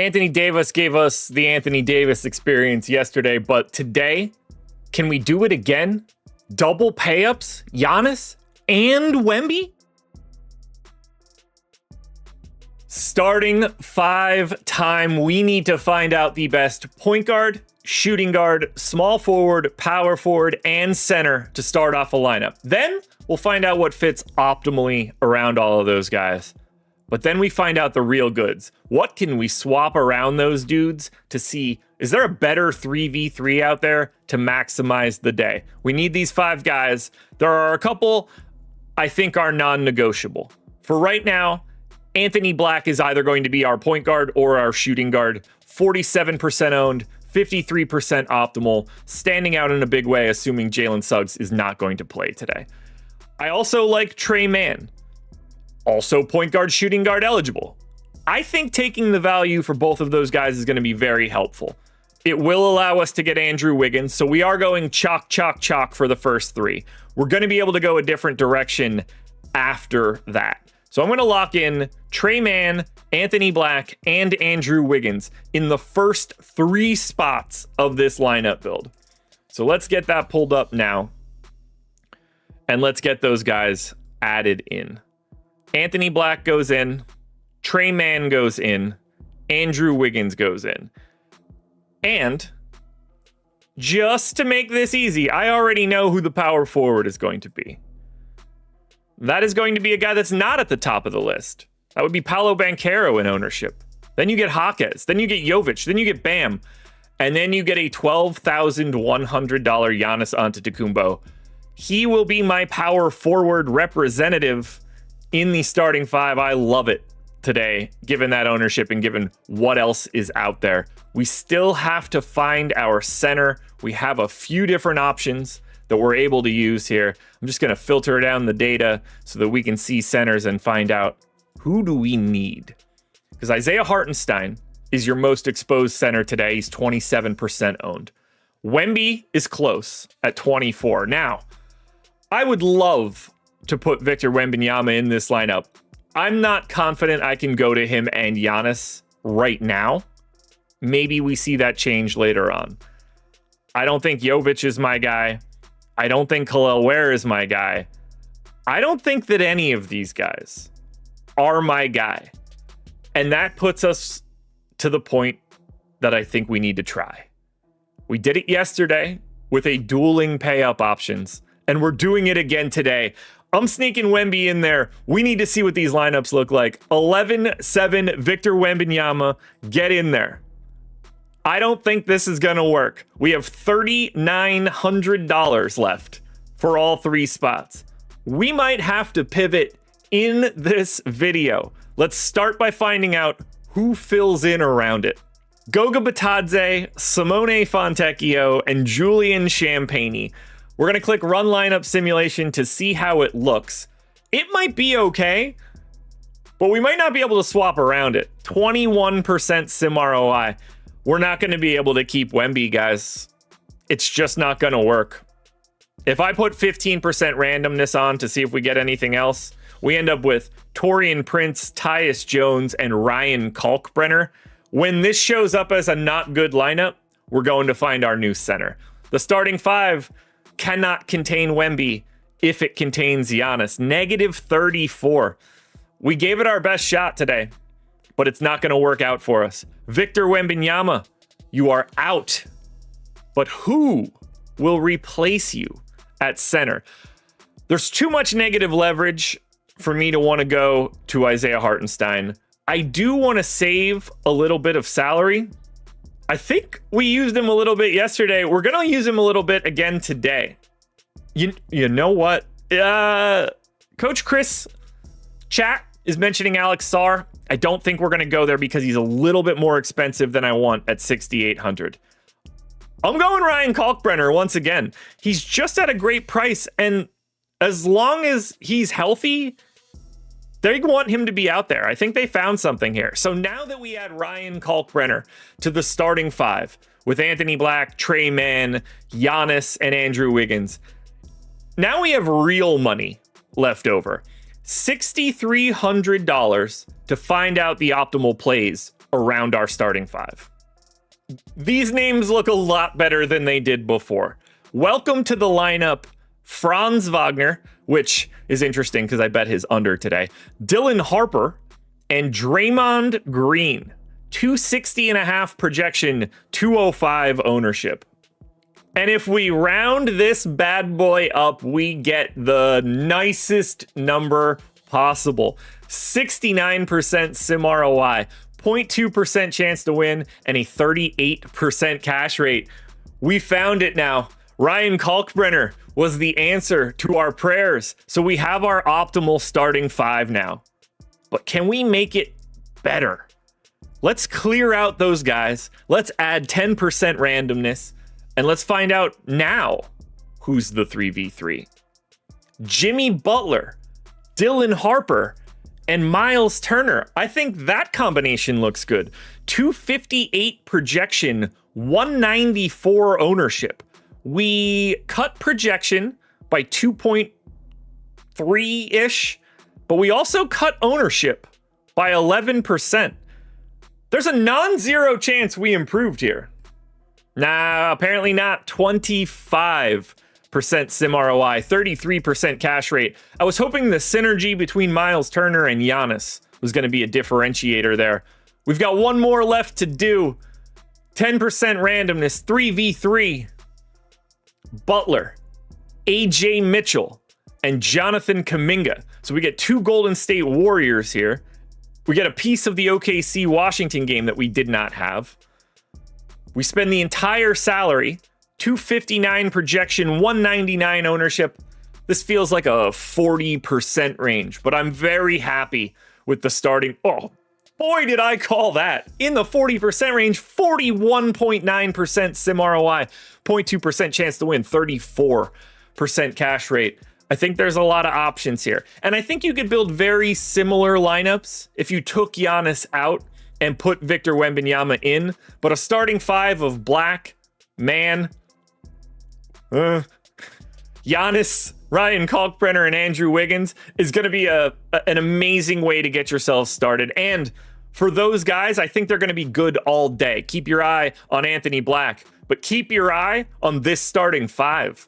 Anthony Davis gave us the Anthony Davis experience yesterday, but today, can we do it again? Double pay-ups, Giannis and Wemby? Starting 5 time, we need to find out the best point guard, shooting guard, small forward, power forward, and center to start off a lineup. Then we'll find out what fits optimally around all of those guys. But then we find out the real goods. What can we swap around those dudes to see, is there a better 3v3 out there to maximize the day? We need these 5 guys. There are a couple I think are non-negotiable. For right now, Anthony Black is either going to be our point guard or our shooting guard. 47% owned, 53% optimal, standing out in a big way, assuming Jalen Suggs is not going to play today. I also like Trey Mann. Also point guard, shooting guard eligible. I think taking the value for both of those guys is going to be very helpful. It will allow us to get Andrew Wiggins, so we are going chalk, chalk, chalk for the first 3. We're going to be able to go a different direction after that. So I'm going to lock in Trey Mann, Anthony Black, and Andrew Wiggins in the first 3 spots of this lineup build. So let's get that pulled up now. And let's get those guys added in. Anthony Black goes in, Trey Mann goes in, Andrew Wiggins goes in. And just to make this easy, I already know who the power forward is going to be. That is going to be a guy that's not at the top of the list. That would be Paolo Banchero in ownership. Then you get Jaquez, then you get Jovic, then you get Bam, and then you get a $12,100 Giannis Antetokounmpo. He will be my power forward representative in the starting 5. I love it today, given that ownership and given what else is out there. We still have to find our center. We have a few different options that we're able to use here. I'm just going to filter down the data so that we can see centers and find out who do we need. Because Isaiah Hartenstein is your most exposed center today. He's 27% owned. Wemby is close at 24. Now, I would love to put Victor Wembanyama in this lineup. I'm not confident I can go to him and Giannis right now. Maybe we see that change later on. I don't think Jovic is my guy. I don't think Khalil Ware is my guy. I don't think that any of these guys are my guy. And that puts us to the point that I think we need to try. We did it yesterday with a dueling pay-up options, and we're doing it again today. I'm sneaking Wemby in there. We need to see what these lineups look like. 11-7 Victor Wembanyama, get in there. I don't think this is going to work. We have $3,900 left for all 3 spots. We might have to pivot in this video. Let's start by finding out who fills in around it. Goga Batadze, Simone Fontecchio, and Julian Champagny. We're going to click Run Lineup Simulation to see how it looks. It might be okay, but we might not be able to swap around it. 21% sim ROI. We're not going to be able to keep Wemby, guys. It's just not going to work. If I put 15% randomness on to see if we get anything else, we end up with Taurean Prince, Tyus Jones, and Ryan Kalkbrenner. When this shows up as a not good lineup, we're going to find our new center. The starting 5 cannot contain Wemby if it contains Giannis. -34. We gave it our best shot today, but it's not going to work out for us. Victor Wembanyama, you are out. But who will replace you at center? There's too much negative leverage for me to want to go to Isaiah Hartenstein. I do want to save a little bit of salary. I think we used him a little bit yesterday. We're going to use him a little bit again today. You know what? Coach Chris chat is mentioning Alex Sarr. I don't think we're going to go there because he's a little bit more expensive than I want at 6,800. I'm going Ryan Kalkbrenner once again. He's just at a great price, and as long as he's healthy, they want him to be out there. I think they found something here. So now that we add Ryan Kalkbrenner to the starting 5 with Anthony Black, Trey Mann, Giannis, and Andrew Wiggins, now we have real money left over. $6,300 to find out the optimal plays around our starting five. These names look a lot better than they did before. Welcome to the lineup, Franz Wagner, which is interesting because I bet his under today, Dylan Harper, and Draymond Green. 260.5 projection, 205 ownership. And if we round this bad boy up, we get the nicest number possible. 69% sim ROI, 0.2% chance to win, and a 38% cash rate. We found it now. Ryan Kalkbrenner was the answer to our prayers. So we have our optimal starting five now. But can we make it better? Let's clear out those guys. Let's add 10% randomness. And let's find out now who's the 3v3. Jimmy Butler, Dylan Harper, and Miles Turner. I think that combination looks good. 258 projection, 194 ownership. We cut projection by 2.3-ish, but we also cut ownership by 11%. There's a non-zero chance we improved here. Nah, apparently not. 25% sim ROI, 33% cash rate. I was hoping the synergy between Miles Turner and Giannis was going to be a differentiator there. We've got one more left to do. 10% randomness, 3v3. Butler, AJ Mitchell, and Jonathan Kuminga. So we get two Golden State Warriors here. We get a piece of the OKC Washington game that we did not have. We spend the entire salary, 259 projection, 199 ownership. This feels like a 40% range, but I'm very happy with the starting. Oh, boy, did I call that. In the 40% range, 41.9% sim ROI, 0.2% chance to win, 34% cash rate. I think there's a lot of options here. And I think you could build very similar lineups if you took Giannis out and put Victor Wembanyama in. But a starting five of Black, Man, Giannis, Ryan Kalkbrenner, and Andrew Wiggins is going to be an amazing way to get yourselves started. And for those guys, I think they're going to be good all day. Keep your eye on Anthony Black, but keep your eye on this starting five.